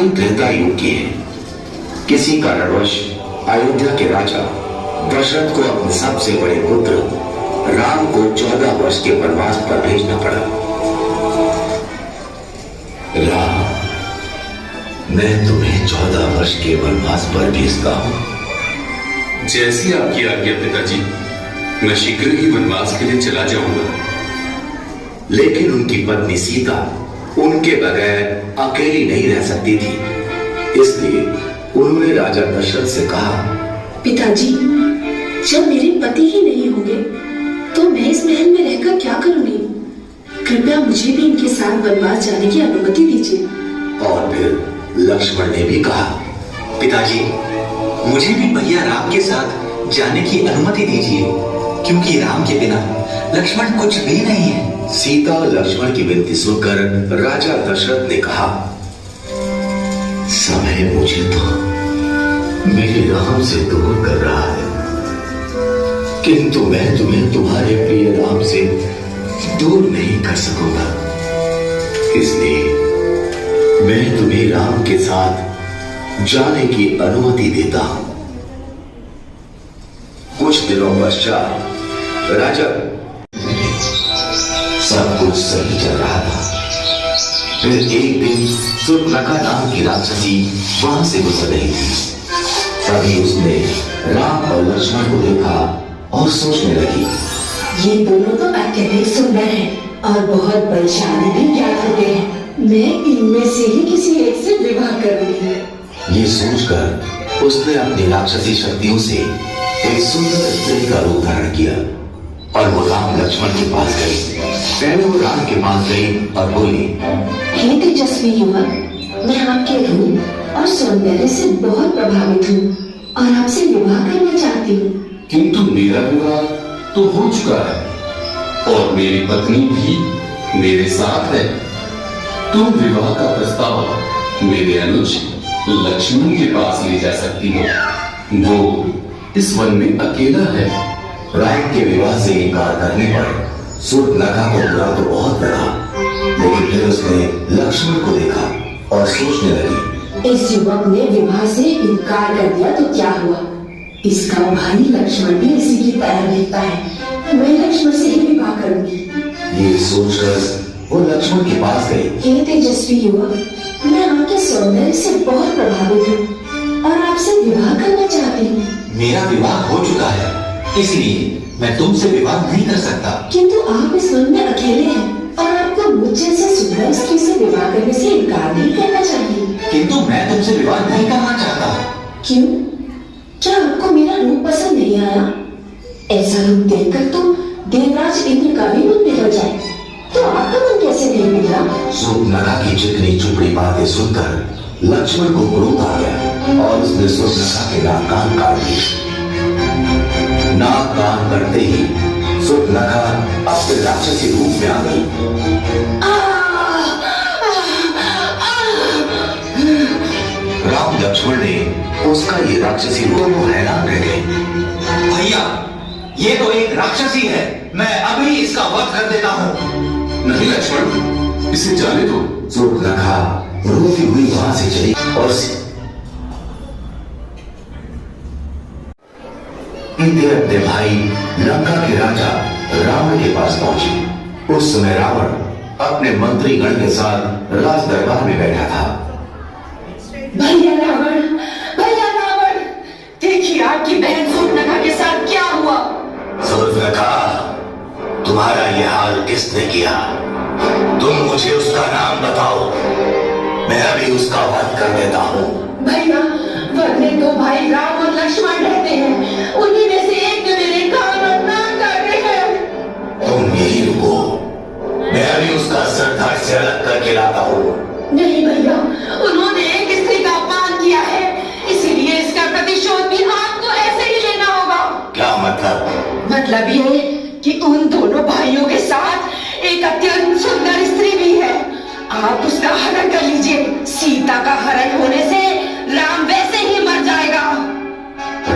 कहानी त्रेता युग की है। किसी कारणवश अयोध्या के राजा दशरथ को अपने सबसे बड़े पुत्र राम को 14 वर्ष के वनवास पर भेजना पड़ा। राम, मैं तुम्हें 14 वर्ष के वनवास पर भेजता हूं। जैसी आपकी आज्ञा पिताजी, मैं शीघ्र ही वनवास के लिए चला जाऊंगा। लेकिन उनकी पत्नी सीता उनके बगैर अकेली नहीं रह सकती थी, इसलिए उन्होंने राजा दशरथ से कहा, पिताजी, जब मेरे पति ही नहीं होंगे तो मैं इस महल में रहकर क्या करूंगी? कृपया मुझे भी इनके साथ वनवास जाने की अनुमति दीजिए। और फिर लक्ष्मण ने भी कहा, पिताजी, मुझे भी भैया राम के साथ जाने की अनुमति दीजिए, क्योंकि राम के बिना लक्ष्मण कुछ भी नहीं है। सीता और लक्ष्मण की विनती सुनकर राजा दशरथ ने कहा, समय मुझे तो मेरे राम से दूर कर रहा है, किंतु मैं तुम्हें तुम्हारे प्रिय राम से दूर नहीं कर सकूंगा। इसलिए मैं तुम्हें राम के साथ जाने की अनुमति देता हूं। कुछ दिनों पश्चात राजा सब कुछ सही चल रहा था। फिर एक दिन सुर्पनखा नाम की राक्षसी वहां से गुजर रही थी। तभी उसने राम और लक्ष्मण को देखा और सोचने लगी, ये दोनों तो अत्यधिक सुंदर हैं और बहुत बलशाली भी ज्ञात होते हैं। मैं इनमें से ही किसी एक से विवाह करूंगी। ये सोचकर उसने अपनी राक्षसी शक्तियों से एक सुंदर स्त्री का रूप धारण किया और वो राम लक्ष्मण के पास गई। पहले वो राम के पास गई और बोली, हे तेजस्वी युवक, मैं आपके रूप और सौंदर्य से बहुत प्रभावित हूँ और आपसे विवाह करना चाहती हूँ। किंतु मेरा विवाह तो हो चुका है और मेरी पत्नी भी मेरे साथ है। तुम विवाह का प्रस्ताव मेरे अनुज लक्ष्मण के पास ले जा सकती हो। वो इस वन में अकेला है। राम के विवाह से इनकार करने पर सुर्पनखा को बुरा तो बहुत लगा, लेकिन फिर उसने लक्ष्मण को देखा और सोचने लगी, इस युवक ने विवाह से इनकार कर दिया तो क्या हुआ? इसका भाई लक्ष्मण भी इसी की तरह दिखता है। मैं लक्ष्मण से ही विवाह करूंगी। ये सोचकर वो लक्ष्मण के पास गई। हे तेजस्वी युवक, मैं आपके सौंदर्य से बहुत प्रभावित हूँ और आपसे विवाह करना चाहती हूँ। मेरा विवाह हो चुका है, इसलिए मैं तुमसे विवाह नहीं कर सकता। किंतु आप इस वन में अकेले हैं और आपको मुझ जैसे सुंदर स्त्री से विवाह करने से इनकार नहीं करना चाहिए। किंतु मैं तुमसे विवाह नहीं करना चाहता। क्यों? क्या आपको मेरा रूप पसंद नहीं आया? ऐसा रूप देखकर तो देवराज इंद्र का भी मन बिगड़ जाए, तो आपका मन कैसे नहीं बिगड़ा? सुर्पनखा की चिकनी चुपड़ी बातें सुनकर लक्ष्मण को क्रोध आ गया और उसने सुर्पनखा के नाक कान काट दिए। नाक कान करते ही सुर्पनखा अपने राक्षसी रूप में आ गई। राम लक्ष्मण ने उसका ये राक्षसी रूप हैरान रह गए। भैया, ये तो एक राक्षसी है, मैं अभी इसका वध कर देता हूँ। नहीं लक्ष्मण, इसे जाने दो। सुर्पनखा रोती हुई वहां से चली और सीधे अपने भाई लंका के राजा रावण के पास पहुंची। उस समय रावण अपने मंत्रीगण के साथ राज दरबार में बैठा था। भैया रावण, देखिए आपकी बहन सुर्पनखा के साथ क्या हुआ। सुर्पनखा, तुम्हारा यह हाल किसने किया? तुम मुझे उसका नाम बताओ, मैं अभी उसका वध कर देता हूँ। भैया, वन में दो भाई राम और लक्ष्मण रहते हैं, उन्हीं में से एक ने मेरे कान और नाक काटे हैं। तुम यही रुको, मैं अभी उसका सर धड़ से अलग करके लाता हूँ। नहीं भैया, उन्होंने एक स्त्री का अपमान किया है, इसीलिए इसका प्रतिशोध भी आपको ऐसे ही लेना होगा। क्या मतलब? मतलब ये कि उन दोनों भाइयों के साथ एक अत्यंत सुंदर स्त्री भी है। आप उसका हरण कर लीजिए। सीता का हरण होने से राम वैसे ही मर जाएगा